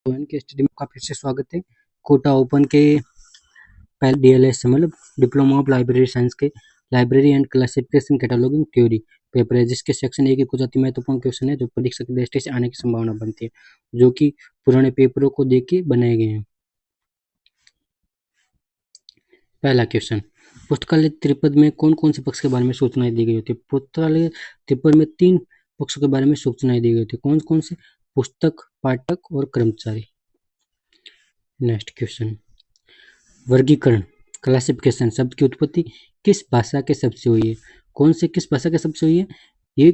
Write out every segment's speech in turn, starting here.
Open के study में आपका फिर से स्वागत है। कोटा ओपन के पहले डीएलएस मतलब डिप्लोमा ऑफ लाइब्रेरी साइंस के library and classification cataloguing theory paper है, जिसके सेक्शन ए की कुछ अति महत्वपूर्ण क्वेश्चन है जो परीक्षा की दृष्टि से आने की संभावना बनती है, जो कि पुराने पेपरों को देख के बनाए गए हैं। पहला क्वेश्चन, पुस्तकालय त्रिपद में कौन कौन से पक्ष के बारे में सूचनाएं दी गई होती है? पुस्तकालय त्रिपद में 3 पक्षों के बारे में सूचनाएं दी गई होती है। कौन कौन से? पुस्तक, पाठक और कर्मचारी। नेक्स्ट क्वेश्चन, वर्गीकरण क्लासिफिकेशन शब्द की उत्पत्ति किस भाषा के शब्द से हुई है? कौन से किस भाषा के शब्द से हुई है? ये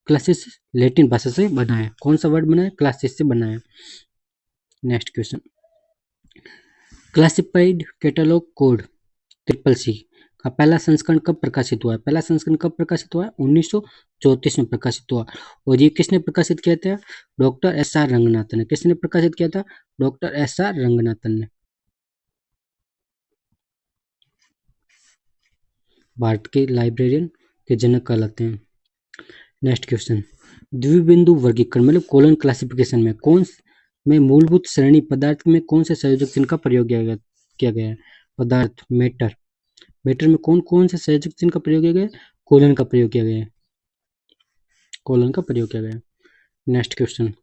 क्लासिस लैटिन भाषा से बना है। कौन सा वर्ड बना है? क्लासिस से बना है। Next question, classified catalogue code CCC का पहला संस्करण कब प्रकाशित हुआ है? पहला संस्करण कब प्रकाशित हुआ है? 1934 में प्रकाशित हुआ। और ये किसने प्रकाशित किया था? डॉक्टर SR रंगनाथन ने। किसने प्रकाशित किया था? डॉक्टर SR रंगनाथन ने। भारत के लाइब्रेरियन के जनक कहलाते हैं। नेक्स्ट क्वेश्चन, द्विबिंदु वर्गीकरण मतलब कोलन क्लासिफिकेशन में मूलभूत श्रेणी पदार्थ में कौन से संयोजक चिन्ह का प्रयोग किया गया है? पदार्थ मैटर में कौन कौन से संयोजक चिन्ह का प्रयोग किया गया है? कोलन का प्रयोग किया गया है। कोलन का प्रयोग किया गया है। नेक्स्ट क्वेश्चन,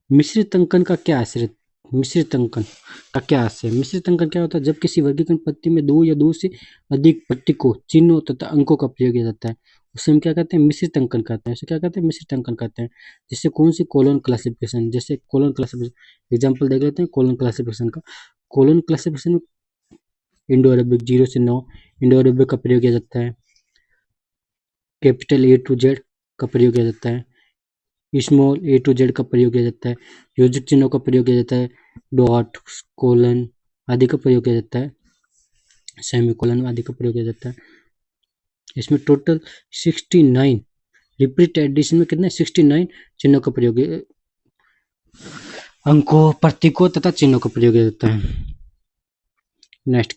मिश्रित अंकन का क्या आश्रित मिश्रित अंकन का क्या आशय है? मिश्रित अंकन क्या होता है? जब किसी वर्गीकरण पद्धति में 2 या 2 से अधिक प्रतीकों, चिन्हों तथा अंकों का प्रयोग किया जाता है, उसे हम क्या कहते हैं? मिश्रित अंकन कहते हैं। उसे क्या कहते हैं? मिश्रित अंकन कहते हैं। जिससे कौन सी कोलन क्लासिफिकेशन, जैसे कोलन क्लासिफिकेशन एग्जाम्पल देख लेते हैं। कोलन क्लासिफिकेशन का कोलन क्लासिफिकेशन में इंडो अरेबिक 0 से 9 इंडो अरेबिक का प्रयोग किया जाता है। कैपिटल A to Z का प्रयोग किया जाता है। स्मॉल A to Z का प्रयोग किया जाता है। योजक चिन्हों का प्रयोग किया जाता है। डॉट, कोलन आदि का प्रयोग किया जाता है। सेमीकोलन आदि का प्रयोग किया जाता है। इसमें टोटल 69 रिपीट एडिशन में कितने 69 चिन्हों का प्रयोग अंकों, प्रतीकों तथा चिन्हों का प्रयोग किया जाता है। नेक्स्ट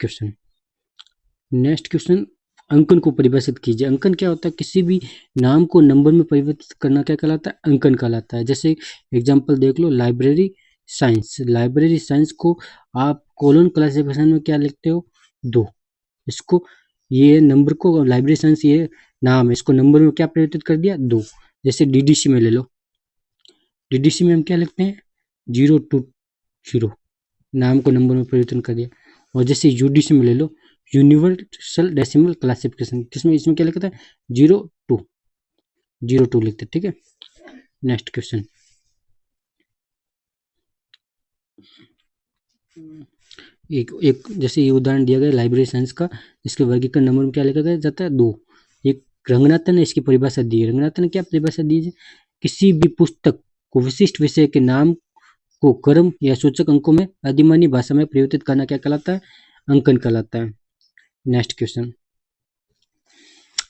क्वेश्चन, अंकन को परिभाषित कीजिए। अंकन क्या होता है? किसी भी नाम को नंबर में परिवर्तित करना क्या कहलाता है? अंकन कहलाता है। जैसे एग्जांपल देख लो, लाइब्रेरी साइंस को आप कोलन क्लासिफिकेशन में क्या लिखते हो? 2। इसको ये नंबर को लाइब्रेरी साइंस ये नाम है, इसको नंबर में क्या परिवर्तित कर दिया? 2। जैसे DDC में ले लो, DDC में हम क्या लिखते हैं? 0 to 0 नाम को नंबर में परिवर्तन कर दिया। और जैसे UDC में ले लो, यूनिवर्सल डेसिमल क्लासिफिकेशन, किसमें इसमें क्या लिखता है? 0 to लिखते हैं। ठीक है। नेक्स्ट क्वेश्चन, एक जैसे ये उदाहरण दिया गया लाइब्रेरी साइंस का, इसके वर्गीकरण नंबर में क्या लिखा गया जाता है? 2। एक रंगनाथन ने इसकी परिभाषा दी है। रंगनाथन ने क्या परिभाषा दी है? किसी भी पुस्तक को विशिष्ट विषय के नाम को क्रम या सूचक अंकों में अधिमानी भाषा में परिवर्तित करना क्या कहलाता है? अंकन कहलाता है। नेक्स्ट क्वेश्चन,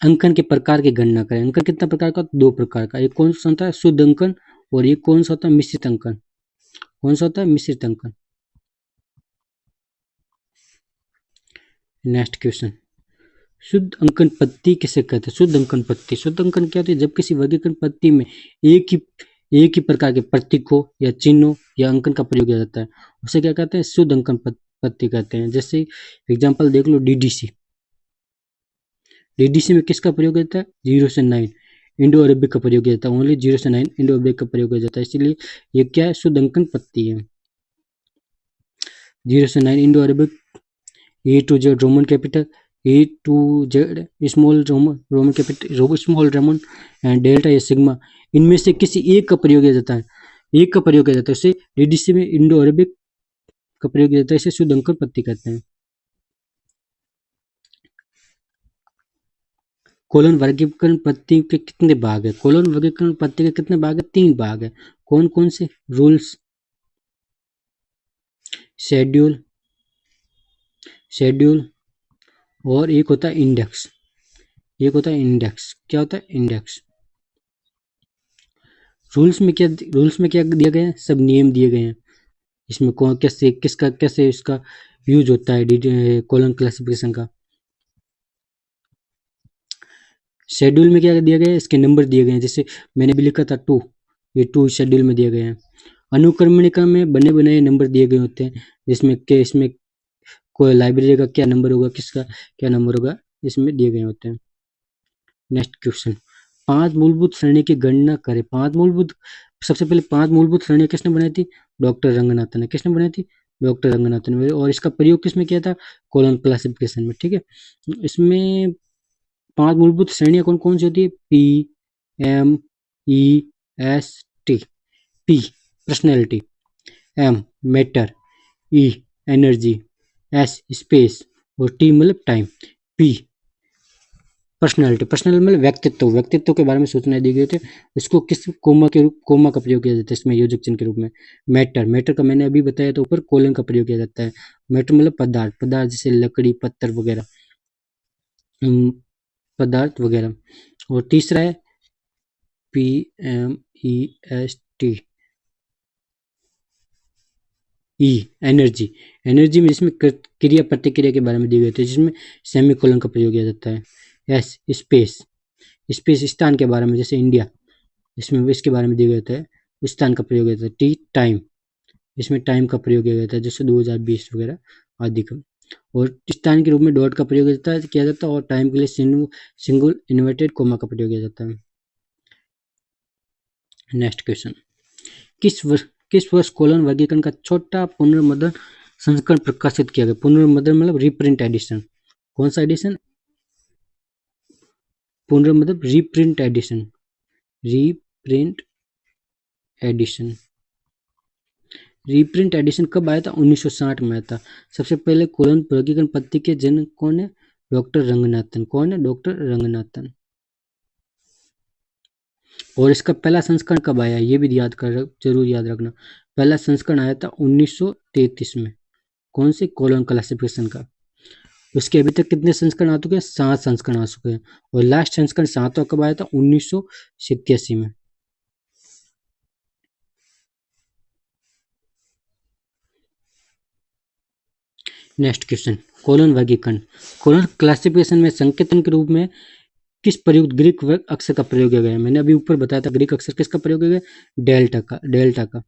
अंकन के प्रकार की गणना करें। अंकन कितना प्रकार का? 2 प्रकार का। एक कौन सा होता है? शुद्ध अंकन। और एक कौन सा होता है? मिश्रित अंकन। कौन सा होता है? मिश्रित अंकन। नेक्स्ट क्वेश्चन, शुद्ध अंकन पद्धति किसे कहते हैं? शुद्ध अंकन पद्धति क्या होती है? जब किसी वर्गीकरण पद्धति में एक ही प्रकार के प्रतीकों या चिन्हों या अंकन का प्रयोग किया जाता है, उसे क्या कहते हैं? शुद्ध अंकन पद्धति कहते हैं। जैसे एग्जांपल देख लो, DDC में किसका प्रयोग किया जाता है? 0 से 9 इंडो अरेबिक का प्रयोग किया जाता है। ओनली 0 से 9 इंडो अरेबिक का प्रयोग किया जाता है, इसलिए ये क्या है? शुद्ध अंकन पद्धति है। 0 से 9 Indo Arabic, A to Z Roman capital, A to Z small Roman capital, small Roman and delta या सिग्मा, इनमें से किसी एक का प्रयोग किया जाता है। इसे DDC में इंडो अरेबिक का प्रयोग किया जाता है। इसे शुद्ध अंकन पद्धति कहते हैं। कोलन वर्गीकरण पद्धति के कितने भाग है? कोलन वर्गीकरण पद्धति के कितने भाग है? 3 भाग है। कौन कौन से? रूल्स, शेड्यूल और एक होता है इंडेक्स। क्या होता है? इंडेक्स। रूल्स में क्या दिया गया है? सब नियम दिए गए हैं। इसमें कौन कैसे इसका यूज होता है कोलन क्लासिफिकेशन का। शेड्यूल में क्या दिया गया है? इसके नंबर दिए गए हैं। जैसे मैंने भी लिखा था 2, ये 2 शेड्यूल में दिए गए हैं। अनुक्रमणिका में बने बनाए नंबर दिए गए होते हैं, जिसमें के इसमें कोई लाइब्रेरी का क्या नंबर होगा, किसका क्या नंबर होगा, इसमें दिए गए होते हैं। नेक्स्ट क्वेश्चन, 5 मूलभूत श्रेणी की गणना करें। सबसे पहले 5 मूलभूत श्रेणियां किसने बनाई थी? डॉक्टर रंगनाथन ने। किसने बनाई थी? डॉक्टर रंगनाथन ने। और इसका प्रयोग किसमें किया था? कोलन क्लासिफिकेशन में। ठीक है, इसमें 5 मूलभूत श्रेणियां कौन कौन सी होती है? P, M, E, S, T. P personality, M matter, E energy, S space और टी मतलब टाइम। पी पर्सनैलिटी मतलब व्यक्तित्व के बारे में सूचना दी गई थी। इसको किस कोमा का प्रयोग किया जाता है इसमें योजक चिन्ह के रूप में? मैटर का मैंने अभी बताया, तो ऊपर कोलन का प्रयोग किया जाता है। मैटर मतलब पदार्थ जैसे लकड़ी, पत्थर वगैरह, पदार्थ वगैरह। और तीसरा है P M E S T, E energy में इसमें क्रिया प्रतिक्रिया के बारे में दी गई थी, जिसमें सेमीकोलन का प्रयोग किया जाता है। एस स्पेस स्थान के बारे में, जैसे इंडिया, इसमें इसके बारे में दिया गया था, स्थान का प्रयोग किया जाता है। टी टाइम, इसमें टाइम का प्रयोग किया जाता है, जैसे 2020 वगैरह आदि का। और स्थान के रूप में डॉट का प्रयोग किया जाता है और टाइम के लिए सिंगल इन्वर्टेड कोमा का प्रयोग किया जाता है। नेक्स्ट क्वेश्चन, किस वर्ष कोलन वर्गीकरण का छोटा पुनर्मुद्रण संस्करण प्रकाशित किया गया? पुनर्मुद्रण मतलब रीप्रिंट एडिशन। कौन सा एडिशन? पुनर्मुद्रण रीप्रिंट एडिशन। रीप्रिंट एडिशन कब आया था? 1960 में आया था। सबसे पहले कोलन वर्गीकरण पद्धति के जनक कौन है? डॉक्टर रंगनाथन। कौन है? डॉक्टर रंगनाथन। और इसका पहला संस्करण कब आया, ये भी जरूर याद रखना। पहला संस्करण आया था 1933 में। कौन से? कोलन क्लासिफिकेशन का। उसके अभी तक कितने संस्करण आ चुके हैं? 7 संस्करण आ चुके हैं। और लास्ट संस्करण 7वां कब आया था? 1987 में। नेक्स्ट क्वेश्चन, कोलन वर्गीकरण। कोलन क्लासिफिकेशन में संकेतन के रूप में किस प्रयुक्त ग्रीक अक्षर का प्रयोग किया गया है? मैंने अभी ऊपर बताया था, ग्रीक अक्षर किसका प्रयोग किया गया? डेल्टा का।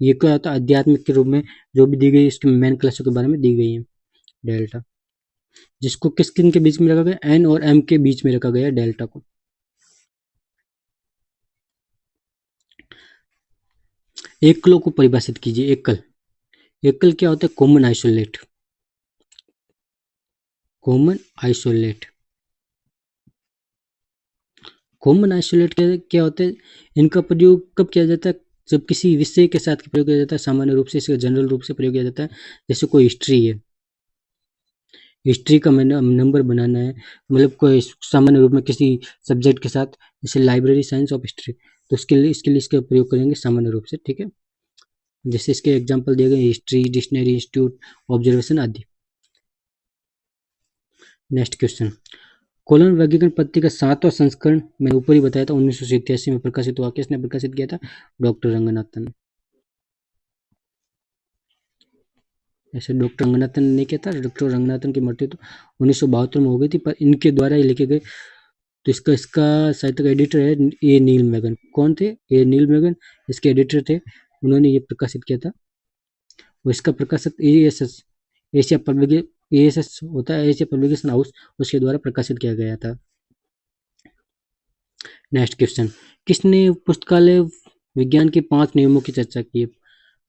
ये क्या होता है? आध्यात्मिक के रूप में जो भी दी गई, इसके मेन क्लासों के बारे में दी गई है डेल्टा, जिसको किन के बीच में रखा गया? एन और एम के बीच में रखा गया डेल्टा को। एकलों को परिभाषित कीजिए। एकल क्या होता है? Common isolate. कॉमन आइसोलेट क्या होते हैं? इनका प्रयोग कब किया जाता है? जब किसी विषय के साथ प्रयोग किया जाता है, सामान्य रूप से इसका जनरल रूप से प्रयोग किया जाता है। जैसे कोई हिस्ट्री है, हिस्ट्री का मैंने नंबर बनाना है, मतलब कोई सामान्य रूप में किसी सब्जेक्ट के साथ, जैसे लाइब्रेरी साइंस ऑफ हिस्ट्री, तो इसके लिए इसका प्रयोग करेंगे सामान्य रूप से। ठीक है, जैसे इसके एग्जाम्पल दिए गए, हिस्ट्री, डिक्शनरी, इंस्टीट्यूट, ऑब्जर्वेशन आदि। नेक्स्ट क्वेश्चन, कोलन वर्गीकरण पद्धति का 7वां संस्करण मैंने ऊपर ही बताया था 1987 में प्रकाशित हुआ। किसने प्रकाशित किया था? डॉक्टर रंगनाथन। ऐसे डॉक्टर रंगनाथन ने किया था। डॉक्टर रंगनाथन की मृत्यु तो 1972 में हो गई थी, पर इनके द्वारा ही लिखे गए। तो इसका साहित्य का एडिटर है ए नील मैगन। कौन थे? ए नील मैगन इसके एडिटर थे। उन्होंने ये प्रकाशित किया था। और इसका प्रकाशक एएसएस, एशिया पब्लिक एएसएस होता है, एशिया पब्लिकेशन हाउस, उसके द्वारा प्रकाशित किया गया था। नेक्स्ट क्वेश्चन, किसने पुस्तकालय विज्ञान के 5 नियमों की चर्चा की है?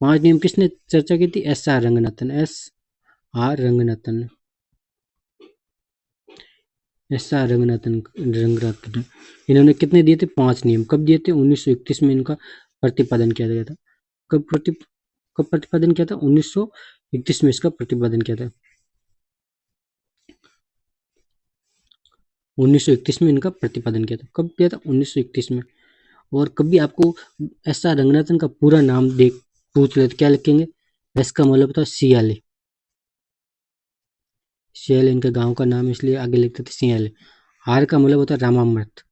5 नियम किसने चर्चा की थी? एस आर रंगनाथन इन्होंने कितने दिए थे? 5 नियम। कब दिए थे? 1931 में इनका प्रतिपादन किया गया था। कब प्रतिपादन किया था? 1931 में इसका प्रतिपादन किया था। 1931 में इनका प्रतिपादन किया था। कब किया था? 1931 में। और कभी आपको एस आर रंगनाथन का पूरा नाम पूछ ले तो क्या लिखेंगे? एस का मतलब होता है सियाले। इनके गांव का नाम, इसलिए आगे लिखते थे सियाले। आर का मतलब होता है रामामृत,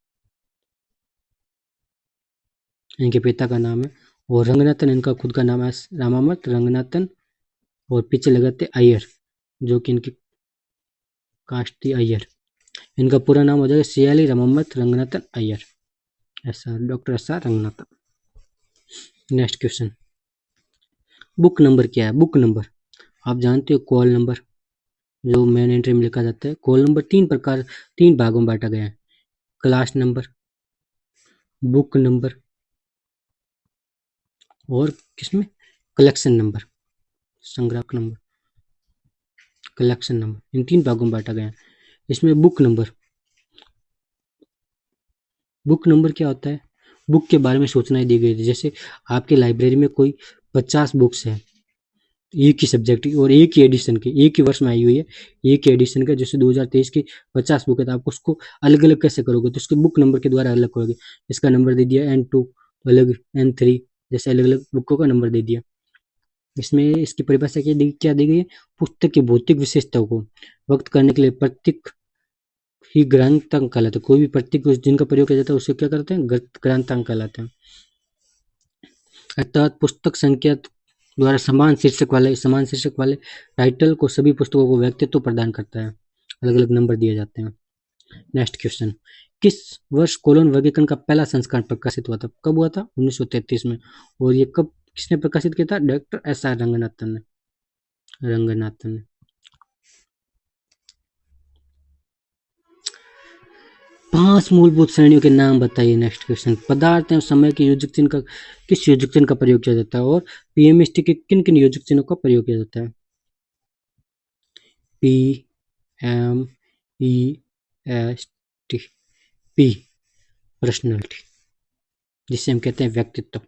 इनके पिता का नाम है। और रंगनाथन इनका खुद का नाम है, रामामृत रंगनाथन। और पीछे लगाते अय्यर, जो कि इनकी कास्ट थी अय्यर। इनका पूरा नाम हो जाएगा सियाली रामामृत रंगनाथन अय्यर। ऐसा doctor S R Ranganathan. Next question, book number क्या है? बुक नंबर आप जानते हो, कॉल नंबर जो मेन एंट्री में लिखा जाता है। कॉल नंबर तीन भागों में बांटा गया है, क्लास नंबर, बुक नंबर और किसमें कलेक्शन नंबर, संग्राहक नंबर, कलेक्शन नंबर, इन तीन भागों में बांटा गया है। इसमें बुक नंबर क्या होता है? बुक के बारे में सूचनाएं दी गई थी, जैसे आपकी लाइब्रेरी में कोई 50 बुक्स है एक ही सब्जेक्ट की और एक ही एडिशन की, एक ही वर्ष में आई हुई है, एक ही एडिशन का, जैसे 2023 की 50 बुक है, तो आप उसको अलग अलग कैसे करोगे? तो उसके बुक नंबर के द्वारा अलग करोगे। इसका नंबर दे दिया N2, अलग N3, जैसे अलग अलग बुकों का नंबर दे दिया। इसमें इसकी परिभाषा क्या दी गई है? पुस्तक की भौतिक विशेषताओं को व्यक्त करने के लिए प्रतीक ही ग्रंथांक कहलाते हैं। कोई भी प्रतीक जिनका प्रयोग किया जाता है उसे क्या करते हैं? ग्रंथांक कहलाते हैं। अर्थात पुस्तक संख्या द्वारा समान शीर्षक वाले टाइटल को सभी पुस्तकों को व्यक्तित्व प्रदान करता है। अलग अलग नंबर दिए जाते हैं। नेक्स्ट क्वेश्चन, किस वर्ष कोलोन वर्गीकरण का पहला संस्करण प्रकाशित हुआ था? कब हुआ था? 1933 में। और ये कब किसने प्रकाशित किया था? डॉक्टर एस आर रंगनाथन ने। 5 मूलभूत श्रेणियों के नाम बताइए। नेक्स्ट क्वेश्चन, पदार्थ एवं समय के योजक चिन्ह का किस योजक चिन्ह का प्रयोग किया जाता है? और पीएमएसटी के किन किन योजक चिन्हों का प्रयोग किया जाता है? P M E S T, P personality, जिसे हम कहते हैं व्यक्तित्व।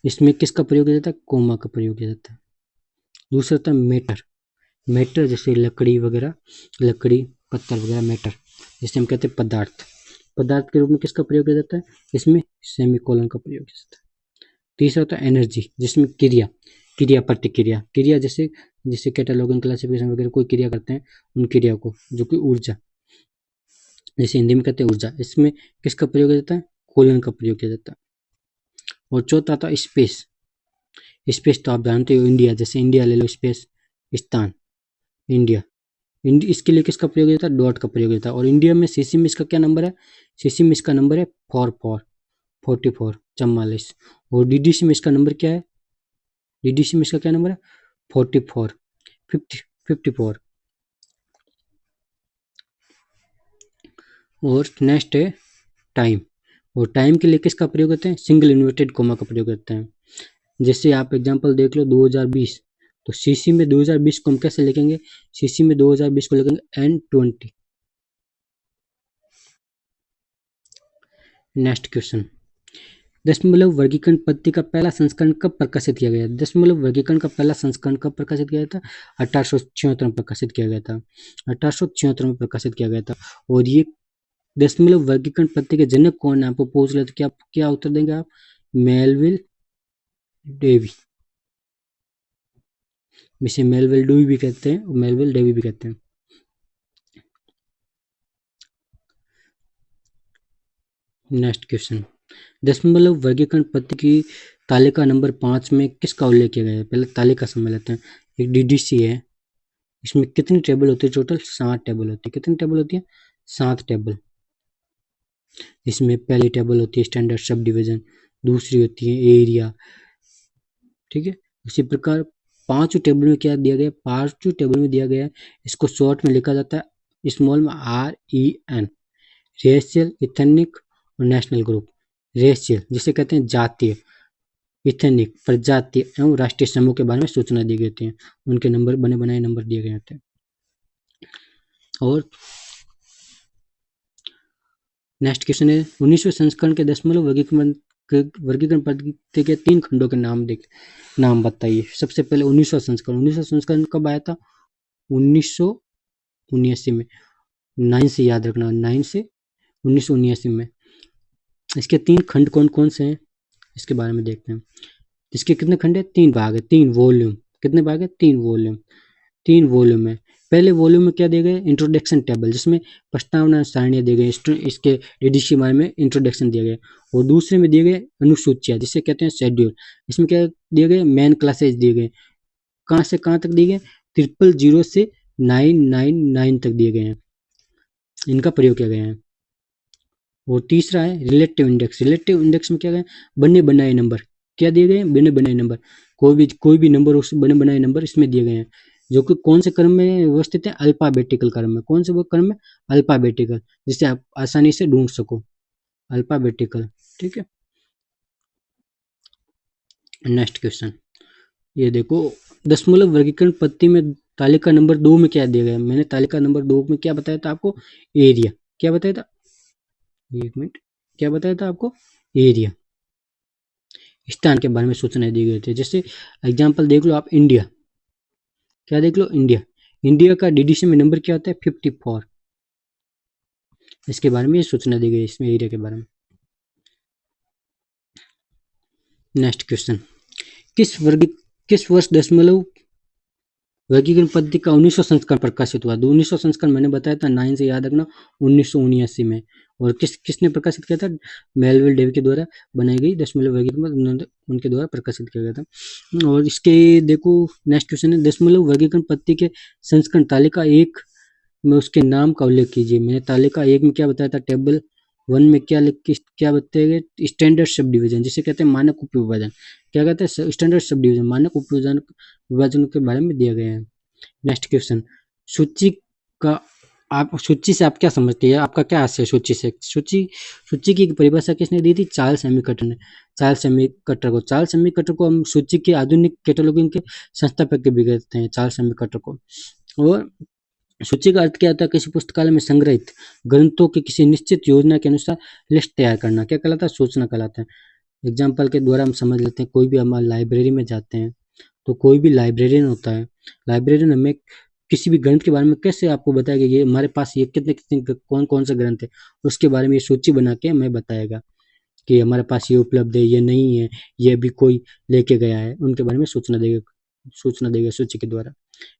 इसमें किसका प्रयोग किया जाता है? कोमा का प्रयोग किया जाता है। दूसरा होता है मैटर जैसे लकड़ी वगैरह, लकड़ी पत्थर वगैरह, मैटर जिसे हम कहते हैं पदार्थ के रूप में किसका प्रयोग किया जाता है? इसमें सेमीकोलन का प्रयोग किया जाता है। तीसरा होता है एनर्जी, जिसमें क्रिया प्रतिक्रिया, क्रिया जैसे जैसे कैटालॉगिंग क्लासिफिकेशन वगैरह कोई क्रिया करते हैं, उन क्रिया को, जो कि ऊर्जा, जैसे हिंदी में कहते हैं ऊर्जा, इसमें किसका प्रयोग किया जाता है? कोलन का प्रयोग किया जाता है। और चौथा आता है स्पेस तो आप जानते हो, इंडिया, जैसे इंडिया ले लो, स्पेस स्थान इंडिया, इसके लिए किसका प्रयोग होता है? डॉट का प्रयोग होता है। और इंडिया में सीसी में इसका क्या नंबर है? सीसी में इसका नंबर है 44, 44। और डीडीसी में इसका नंबर क्या है? डीडीसी में इसका क्या नंबर है? 44, 54। और नेक्स्ट है टाइम। और टाइम के लिए किसका प्रयोग करते हैं? सिंगल इन्वर्टेड कोमा का प्रयोग करते हैं। जैसे आप एग्जांपल देख लो 2020, तो सीसी में 2020 को हम कैसे लिखेंगे? सीसी में 2020 को लिखेंगे N20। नेक्स्ट क्वेश्चन, दशमलव वर्गीकरण पद्धति का पहला संस्करण कब प्रकाशित किया गया? दशमलव वर्गीकरण का पहला संस्करण कब प्रकाशित किया गया था? 1876 में प्रकाशित किया गया था। 1876 में प्रकाशित किया गया था। और ये दशमलव वर्गीकरण पद्धति के जनक कौन है? आपको पूछ ले तो क्या उत्तर देंगे आप? मेलविल डेवी, इसे मेलविल डेवी भी कहते हैं और मेलविल डेवी भी कहते हैं। नेक्स्ट क्वेश्चन, दशमलव वर्गीकरण पद्धति की तालिका नंबर 5 में किसका उल्लेख किया गया है? पहले तालिका समझ लेते हैं। एक डीडीसी है, इसमें कितनी टेबल होती है? टोटल 7 टेबल होती है। कितनी टेबल होती है? 7 टेबल। इसमें पहली टेबल होती है स्टैंडर्ड सब डिवीजन, दूसरी होती है एरिया, ठीक है। इसी प्रकार पांचों टेबल में क्या दिया गया? पांचों टेबल में दिया गया है, इसको शॉर्ट में लिखा जाता है स्मॉल में REN, रेशियल, इथनिक और नेशनल ग्रुप। रेशियल जिसे कहते हैं जातीय, इथनिक प्रजातीय एवं राष्ट्रीय समूह के बारे में सूचना दी गई होती है, उनके नंबर बने बनाए नंबर दिए गए होते हैं। और नेक्स्ट क्वेश्चन है 19वें संस्करण के दशमलव वर्गीकरण पद्धति के 3 खंडों के नाम बताइए। सबसे पहले 19वां संस्करण कब आया था? 1979 में। 9 से याद रखना, 9 से 1979 में। इसके 3 खंड कौन कौन से हैं इसके बारे में देखते हैं। इसके कितने खंड है? 3 भाग है, 3 वॉल्यूम। कितने भाग है? 3 वॉल्यूम। 3 वॉल्यूम है। पहले वॉल्यूम में क्या दिए गए? इंट्रोडक्शन टेबल, जिसमें प्रस्तावना सारणियाँ दी गई, इसके डीडीसी बारे में इंट्रोडक्शन दिया गया। और दूसरे में दिए गए अनुसूचियाँ, जिसे कहते हैं शेड्यूल। इसमें क्या दिए गए? मेन क्लासेज दिए गए, कहाँ से कहाँ तक दिए गए? 000 से 999 तक दिए गए हैं, इनका प्रयोग किया गया है। और तीसरा है रिलेटिव इंडेक्स। रिलेटिव इंडेक्स में क्या गए? बने बनाए नंबर। क्या दिए गए? बने बनाए नंबर। कोई भी नंबर, उस बने बनाए नंबर इसमें दिए गए हैं, जो कि कौन से क्रम में व्यवस्थित है, अल्फाबेटिकल क्रम में। कौन से वो क्रम में? अल्फाबेटिकल, जिससे आप आसानी से ढूंढ सको, अल्फाबेटिकल। ठीक है, नेक्स्ट क्वेश्चन, ये देखो, दशमलव वर्गीकरण पद्धति में तालिका नंबर 2 में क्या दिया गया है? मैंने तालिका नंबर 2 में क्या बताया था आपको? एरिया। क्या बताया था? एक मिनट, क्या बताया था आपको? एरिया, स्थान के बारे में सूचना दी गई थी। जैसे एग्जाम्पल देख लो आप, इंडिया, क्या देख लो, इंडिया। इंडिया का डीडीसी में नंबर क्या होता है? 54। इसके बारे में ये सूचना दी गई इसमें, एरिया के बारे में। नेक्स्ट क्वेश्चन, किस वर्ग किस वर्ष दशमलव वर्गीकरण पद्धति का 1900 संस्करण प्रकाशित हुआ? 1900 संस्करण मैंने बताया था, 9 से याद रखना, 1979 में। और किसने प्रकाशित किया था? मेलविल डेवी के द्वारा बनाई गई दशमलव वर्गीकरण उनके द्वारा प्रकाशित किया गया था। और इसके देखो, नेक्स्ट क्वेश्चन है, दशमलव वर्गीकरण पद्धति के संस्करण तालिका 1 में उसके नाम का उल्लेख कीजिए। मैंने तालिका 1 में क्या बताया था? टेबल 1 में क्या लिख के क्या बताया गया? स्टैंडर्ड सब डिवीजन, जिसे कहते हैं मानक उप विभाजन। क्या कहते हैं? स्टैंडर्ड सब डिवीजन, मानक उप विभाजन के बारे में दिया गया है। नेक्स्ट क्वेश्चन, सूची का आप सूची से आप क्या समझते हैं? आपका क्या आशय है सूची से? सूची की परिभाषा किसने दी थी? चार्ल्स सेमीकटर ने। चार्ल्स सेमीकटर को हम सूची के आधुनिक कैटलॉगिंग के संस्थापक भी कहते हैं, चार्ल्स सेमीकटर को। और सूची का अर्थ क्या होता है? किसी पुस्तकालय में संग्रहित ग्रंथों की किसी निश्चित योजना के अनुसार लिस्ट तैयार करना। क्या कहलाता है? सूचना कहलाता है। एग्जाम्पल के द्वारा हम समझ लेते हैं, कोई भी हम लाइब्रेरी में जाते हैं, तो कोई भी लाइब्रेरियन होता है, लाइब्रेरियन हमें किसी भी ग्रंथ के बारे में कैसे आपको बताएगा, ये हमारे पास ये कितने कितने कौन कौन से ग्रंथ है, उसके बारे में ये सूची बना के हमें बताएगा कि हमारे पास ये उपलब्ध है, ये नहीं है, ये भी कोई लेके गया है, उनके बारे में सूचना देगा सूची के द्वारा।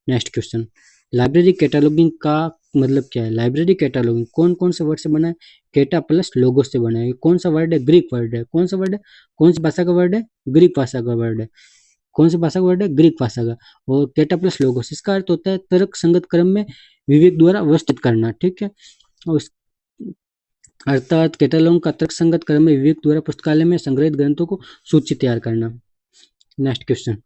नेक्स्ट क्वेश्चन, लाइब्रेरी कैटलॉगिंग का मतलब क्या है? लाइब्रेरी कैटलॉगिंग कौन कौन से वर्ड से बना है? केटा प्लस लोगो से बना है। कौन सा वर्ड है? ग्रीक वर्ड है। कौन सा वर्ड है? कौन सी भाषा का वर्ड है? ग्रीक भाषा का वर्ड है। कौन सी भाषा का वर्ड है? ग्रीक भाषा का। और केटा प्लस लोगोस, इसका अर्थ होता है तर्क संगत क्रम में विवेक द्वारा व्यवस्थित करना। ठीक है, और अर्थात कैटलॉग का तर्क संगत क्रम में विवेक द्वारा पुस्तकालय में संग्रहित ग्रंथों को सूची तैयार करना। Next question,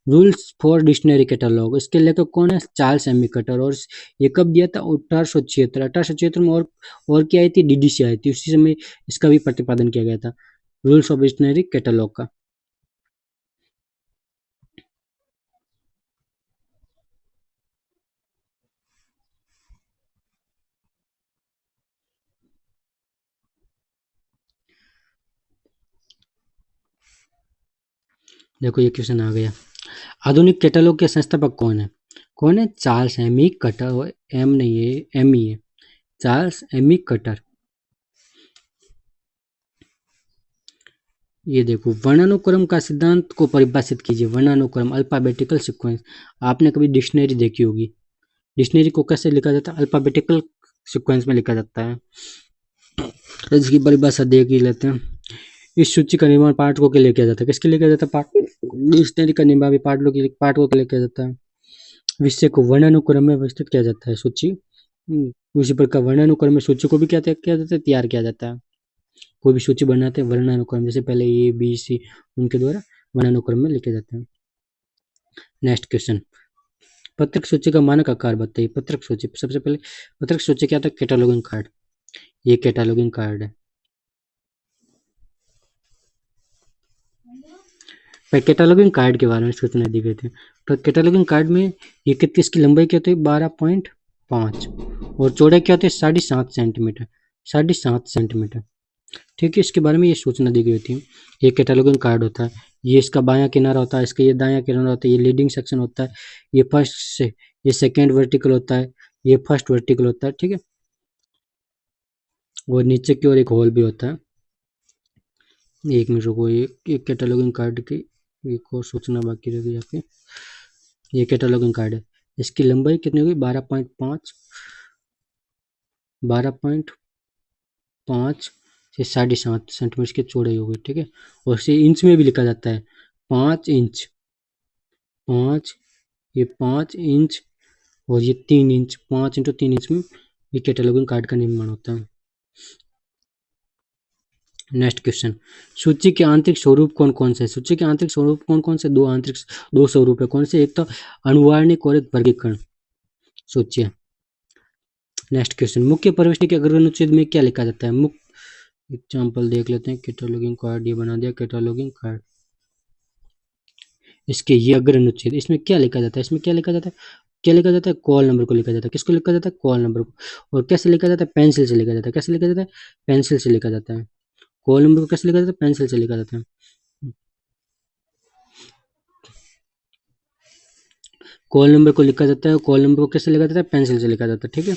rules for dictionary catalogue, इसके लेखक कौन है? चार्ल्स सेमीकटर। और ये कब दिया था? 1876 में। और क्या आई थी? डीडीसी आई थी, उसी समय इसका भी प्रतिपादन किया गया था, रूल्स ऑफ डिक्शनरी कैटलॉग का। देखो ये क्वेश्चन आ गया, आधुनिक कैटलॉग के संस्थापक कौन है? कौन है? Charles Amy cutter. एम नहीं है, एम ही है, चार्ल्स एमी कटर। ये देखो, वर्णानुक्रम का सिद्धांत को परिभाषित कीजिए। वर्णानुक्रम, अल्फाबेटिकल सीक्वेंस। आपने कभी डिक्शनरी देखी होगी, डिक्शनरी को कैसे लिखा जाता है? अल्फाबेटिकल सीक्वेंस में लिखा जाता है। इसकी परिभाषा देख ही लेते हैं। इस सूची का निर्माण पाठकों के लिए किया जाता है। किसके लिए किया जाता है? डिक्शनरी का निर्माण भी पाठकों के लिए किया जाता है। विषय को वर्णानुक्रम में व्यवस्थित किया जाता है सूची। उसी प्रकार वर्णानुक्रम में सूची को भी क्या किया जाता है? तैयार किया जाता है। कोई भी सूची बनाते हैं वर्णानुक्रम, जैसे पहले ए बी सी, उनके द्वारा वर्णानुक्रम में लिखे जाते हैं। नेक्स्ट क्वेश्चन, पत्रक सूची का मानक आकार बताइए। पत्रक सूची, सबसे पहले पत्रक सूची क्या था? Cataloguing card. ये कैटलॉगिंग कार्ड है। पर कैटलॉगिंग कार्ड के बारे में सूचना दी गई थी। तो कैटलॉगिंग कार्ड में ये कितनी, इसकी लंबाई क्या होती है? 12.5, और चौड़ाई क्या होती है? 7.5 सेंटीमीटर। 7.5 सेंटीमीटर। ठीक है, इसके बारे में ये सूचना दी गई थी। ये कैटलॉगिंग कार्ड होता है, ये इसका बायां किनारा होता है, इसका ये दायां किनारा होता है, ये लीडिंग सेक्शन होता है, ये फर्स्ट से ये सेकेंड वर्टिकल होता है, ये फर्स्ट वर्टिकल होता है। ठीक है, और नीचे की ओर एक होल भी होता है। एक मिनट रुको, एक कैटलॉगिंग कार्ड की एक और सूचना बाकी रह गई आपकी। ये कैटलॉगिंग कार्ड है, इसकी लंबाई कितनी होगी? 12.5 से 7.5 सेंटीमीटर की चौड़ाई होगी। ठीक है, और इसे इंच में भी लिखा जाता है, 5 इंच, 5, ये 5 इंच, और ये 3 इंच, 5 × 3 इंच में ये कैटलॉगिंग कार्ड का निर्माण होता है। नेक्स्ट क्वेश्चन, सूची के आंतरिक स्वरूप कौन कौन से? सूची के आंतरिक स्वरूप कौन कौन से? दो स्वरूप है। कौन से? एक तो अनुवार्णिक और एक वर्गीकरण सूची है। नेक्स्ट क्वेश्चन, मुख्य प्रविष्टि के अग्र अनुच्छेद में क्या लिखा जाता है? मुख्य एग्जाम्पल देख लेते हैं। कैटलॉगिंग कार्ड, ये बना दिया कैटलॉगिंग कार्ड। इसके ये अग्र अनुच्छेद, इसमें क्या लिखा जाता है? इसमें क्या लिखा जाता है? क्या लिखा जाता है? कॉल नंबर को लिखा जाता है। किसको लिखा जाता है? कॉल नंबर को। और कैसे लिखा जाता है? पेंसिल से लिखा जाता है। कैसे लिखा जाता है? पेंसिल से लिखा जाता है। कॉल नंबर को कैसे लिखा जाता है? पेंसिल से लिखा जाता है। कॉल नंबर को लिखा जाता है। कॉल नंबर को कैसे लिखा जाता है? पेंसिल से लिखा जाता है। ठीक है।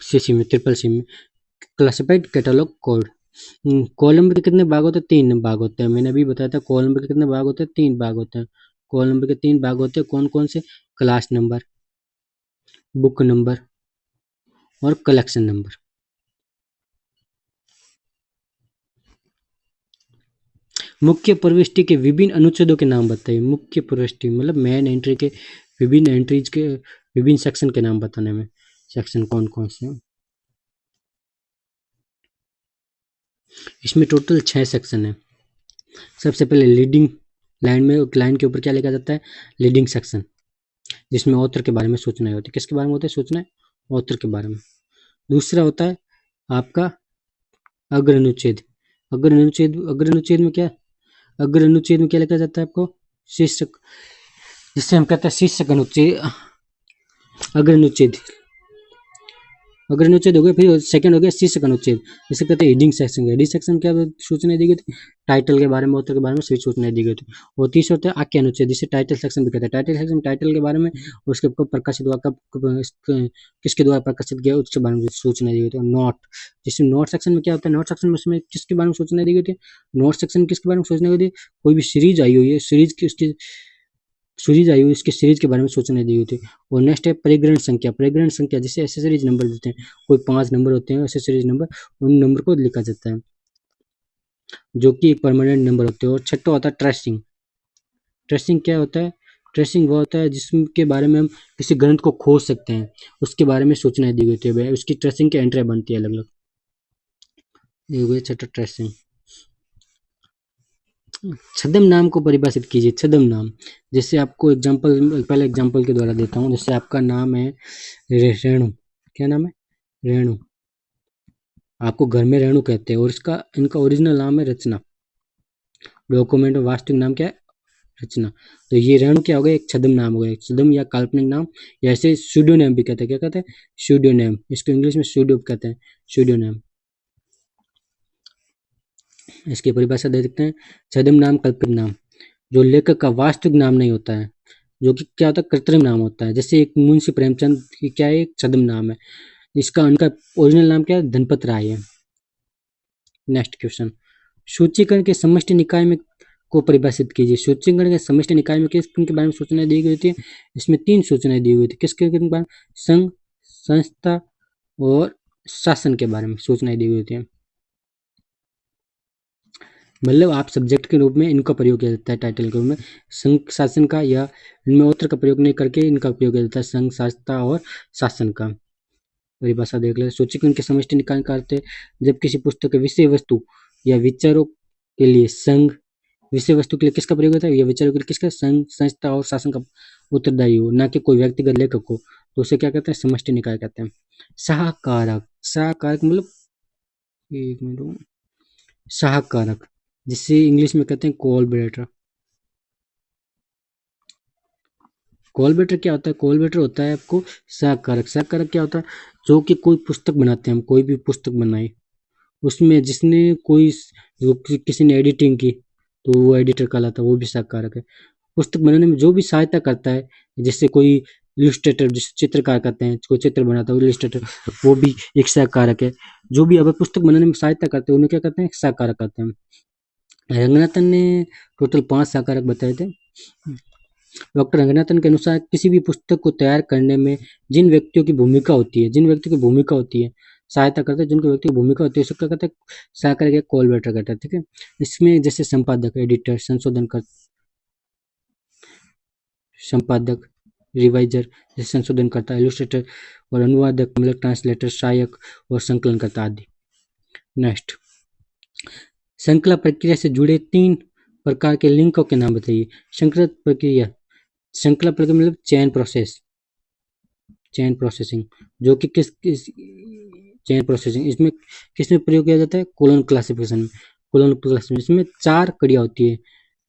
सीसी में, ट्रिपल सी में, classified catalogue code. Call number के कितने भाग होते हैं? 3 भाग होते हैं। मैंने अभी बताया था कॉल नंबर के कितने भाग होते हैं? 3 भाग होते हैं। कॉल नंबर के 3 भाग होते हैं। कौन कौन से? क्लास नंबर, बुक नंबर और कलेक्शन नंबर। मुख्य प्रविष्टि के विभिन्न अनुच्छेदों के नाम बताइए। मुख्य प्रविष्टि मतलब मेन एंट्री के विभिन्न एंट्रीज के विभिन्न सेक्शन के नाम बताने में। सेक्शन कौन कौन से हैं? इसमें टोटल 6 सेक्शन है। सबसे पहले लीडिंग लाइन में, लाइन के ऊपर क्या लिखा जाता है? लीडिंग सेक्शन, जिसमें ऑथर के बारे में सूचनाएं होती है। किसके बारे में होता है सूचनाएं? ऑथर के बारे में। दूसरा होता है आपका अग्र अनुच्छेद। अग्र अनुच्छेद में क्या? अग्र अनुच्छेद में क्या लिखा जाता है आपको? शीर्षक, जिससे हम कहते हैं शीर्षक अनुच्छेद। अग्र अनुच्छेद, अग्र अनुच्छेद हो गया। फिर सेकंड हो गया शीर्षक अनुच्छेद, जिसे कहते हैं हेडिंग सेक्शन। हेडिंग सेक्शन क्या सूचना दी गई थी? टाइटल के बारे में, ऑथर के बारे में सभी सूचनाएं दी गई थी। और तीसरा होता है आख्या अनुच्छेद, जिसे टाइटल सेक्शन भी कहते हैं। टाइटल सेक्शन टाइटल के बारे में, उसके कब प्रकाशित हुआ, किसके द्वारा प्रकाशित किया, उसके बारे में सूचना दी गई थी। नोट, जिसमें नोट सेक्शन में क्या होता है? नोट सेक्शन में उसमें किसके बारे में सूचना दी गई थी? नोट सेक्शन में किसके बारे में सूचना दी? कोई भी सीरीज आई हुई है, सीरीज की उसकी सीरीज आई हुई, इसके सीरीज के बारे में सूचना दी हुई थी। और नेक्स्ट है परिग्रहण संख्या। परिग्रहण संख्या जिसे एसेसरीज नंबर देते हैं। कोई 5 नंबर होते हैं एसेसरीज नंबर, उन नंबर को लिखा जाता है, जो कि एक परमानेंट नंबर होते हैं। और छठा होता है ट्रेसिंग। ट्रेसिंग क्या होता है? ट्रेसिंग वो होता है जिसके बारे में हम किसी ग्रंथ को खोज सकते हैं, उसके बारे में सूचनाएं दी गई थी। उसकी ट्रेसिंग की एंट्री बनती है अलग अलग। ये हो गया छठा ट्रेसिंग। छद्म नाम को परिभाषित कीजिए। छद्म नाम, जैसे आपको एग्जांपल, पहले एग्जांपल के द्वारा देता हूँ। जैसे आपका नाम है रेणु। क्या नाम है? रेणु। आपको घर में रेणु कहते हैं और इसका इनका ओरिजिनल नाम है रचना। डॉक्यूमेंट में वास्तविक नाम क्या है? रचना। तो ये रेणु क्या हो गया? एक छद्म नाम हो गया। छद्म या काल्पनिक नाम, या ऐसे सूडोनेम भी कहते हैं। क्या कहते हैं? सूडोनेम। इसको इंग्लिश में सूडो कहते हैं, सूडोनेम। इसकी परिभाषा दे सकते हैं। छद्म नाम कल्पित नाम, जो लेखक का वास्तविक नाम नहीं होता है, जो कि क्या होता है? कृत्रिम नाम होता है। जैसे एक मुंशी प्रेमचंद की क्या है? एक छद्म नाम है। इसका उनका ओरिजिनल नाम क्या है? धनपत राय है। नेक्स्ट क्वेश्चन, सूचीकरण के समष्टि निकाय में को परिभाषित कीजिए। सूचीकरण के समष्टि निकाय में किस किन के बारे में सूचनाएं दी गई थी? इसमें 3 सूचनाएं दी हुई थी। किसके बारे में? संघ, संस्था और शासन के बारे में सूचनाएं दी गई थी। मतलब आप सब्जेक्ट के रूप में इनका प्रयोग किया जाता है, टाइटल के रूप में। संघ शासन का, या इनमें उत्तर का प्रयोग नहीं करके इनका प्रयोग किया जाता है, संघ, संस्था और शासन का। परिभाषा देख ले। सूचीकरण के समष्टि निकाय का अर्थ है जब किसी पुस्तक के विषय वस्तु या विचारों के लिए संघ, विषय वस्तु के लिए किसका प्रयोग होता है? या विचारों के लिए किसका? संघ, संस्था और शासन का उत्तरदायी हो, ना कि कोई व्यक्तिगत लेखक हो, तो उसे क्या कहते हैं? समष्टि निकाय कहते हैं। सहाकारक। सहाकारक मतलब, एक मिनट, सहाकारक, जिसे इंग्लिश में कहते हैं कोलबरेटर। कोलबरेटर क्या होता है? कोलबरेटर होता है आपको सहाकारक। सहाकारक क्या होता है? जो कि कोई पुस्तक बनाते हैं, हम कोई भी पुस्तक बनाई, उसमें जिसने कोई किसी ने एडिटिंग की, तो वो एडिटर कहलाता है, वो भी सहायकारक है। पुस्तक बनाने में जो भी सहायता करता है, जैसे कोई इलस्ट्रेटर, जिसे चित्रकार कहते हैं, कोई चित्र बनाता है इलस्ट्रेटर, वो भी एक सहायकारक है। जो भी अब पुस्तक बनाने में सहायता करते हैं उन्हें क्या कहते हैं? सहायकारक कहते हैं। रंगनाथन ने टोटल 5 सहायकारक बताए थे। डॉक्टर रंगनाथन के अनुसार किसी भी पुस्तक को तैयार करने में जिन व्यक्तियों की भूमिका होती है, जिन व्यक्तियों की भूमिका होती है, सहायता करते हैं, जिनको व्यक्ति की भूमिका होती है, उसको क्या कहते हैं? सहायक या कोलबरेटर कहते हैं। ठीक है। इसमें जैसे संपादक, एडिटर, संशोधन कर, संपादक, रिवाइजर, जैसे संशोधन करता है, इलस्ट्रेटर और अनुवादक मतलब ट्रांसलेटर, सहायक और संकलन करता आदि। नेक्स्ट, श्रृंखला प्रक्रिया से जुड़े 3 प्रकार के लिंकों के नाम बताइए। श्रृंखला प्रक्रिया मतलब चेन प्रोसेसिंग, जो कि किस चेन प्रोसेसिंग इसमें किसमें प्रयोग किया जाता है? कोलन क्लासिफिकेशन में। इसमें 4 कड़ियाँ होती है,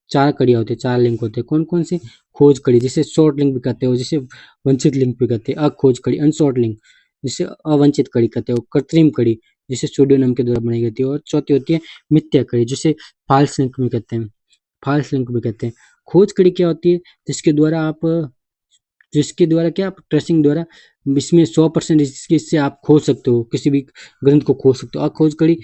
4 लिंक होते हैं। कौन कौन से? खोज कड़ी, जिसे शॉर्ट लिंक भी कहते हैं, जिसे वंचित लिंक भी कहते हैं। अखोज कड़ी, अनशॉर्ट लिंक, जिसे अवंचित कड़ी कहते हैं। और कृत्रिम कड़ी, जिसे सूडोनम के द्वारा बनाई जाती है। और चौथी होती है मिथ्या कड़ी, जिसे फाल्स लिंक भी कहते हैं। खोज कड़ी क्या होती है? जिसके द्वारा क्या आप ट्रेसिंग द्वारा इसमें 100% इससे आप खोज सकते हो, किसी भी ग्रंथ को खोज सकते हो। अखोज कड़ी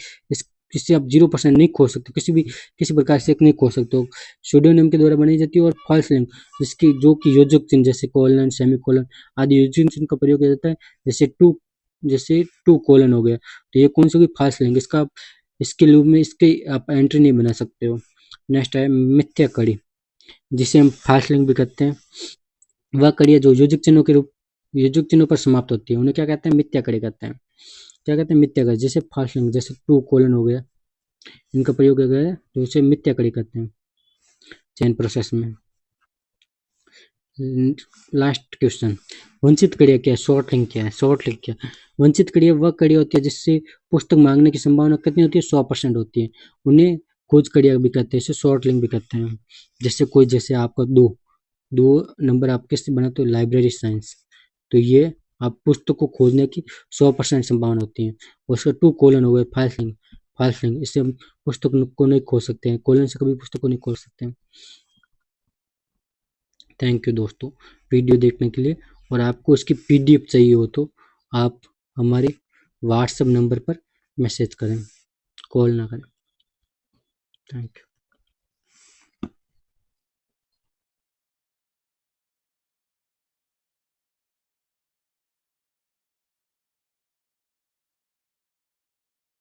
इससे आप 0% नहीं खोज सकते, किसी प्रकार से नहीं खोज सकते हो। सूडोनिम के द्वारा बनाई जाती है। और फॉल्स लिंक, जिसकी जो कि योजक चिन्ह जैसे कोलन, सेमीकोलन आदि योजक चिन्ह का प्रयोग किया जाता है। जैसे टू कोलन हो गया, तो ये कौन सी होगी? False link. इसके लूप में इसके आप एंट्री नहीं बना सकते हो। नेक्स्ट है मिथ्या कड़ी, जिसे हम फॉल्स लिंक भी कहते हैं। वह कड़ियाँ जो योजक चिन्हों पर समाप्त होती है, उन्हें क्या कहते हैं? मिथ्या कड़ी कहते हैं। क्या कहते हैं? मिथ्या कड़ी। जैसे फास्ट लिंक, जैसे टू कोलन हो गया, इनका प्रयोग किया गया है, तो इसे मिथ्या कड़ी कहते हैं चेन प्रोसेस में। लास्ट क्वेश्चन, वंचित कड़ियाँ क्या है? शॉर्ट लिंक क्या है? वंचित कड़ियाँ वह कड़ी होती है जिससे पुस्तक मांगने की संभावना कितनी होती है? 100% होती है। उन्हें खोज कड़ियाँ भी कहते हैं, इसे शॉर्ट लिंक भी कहते हैं। जैसे आपका दो नंबर आप किससे बनाते हो? लाइब्रेरी साइंस, तो ये आप पुस्तक को खोजने की 100% संभावना होती है। और उसका 2 कोलन हो गए फाल्स लिंक, इससे हम पुस्तक को नहीं खोज सकते हैं, कोलन से कभी पुस्तक को नहीं खोज सकते हैं। थैंक यू दोस्तों वीडियो देखने के लिए। और आपको इसकी PDF चाहिए हो तो आप हमारे व्हाट्सएप नंबर पर मैसेज करें, कॉल ना करें। Thank you.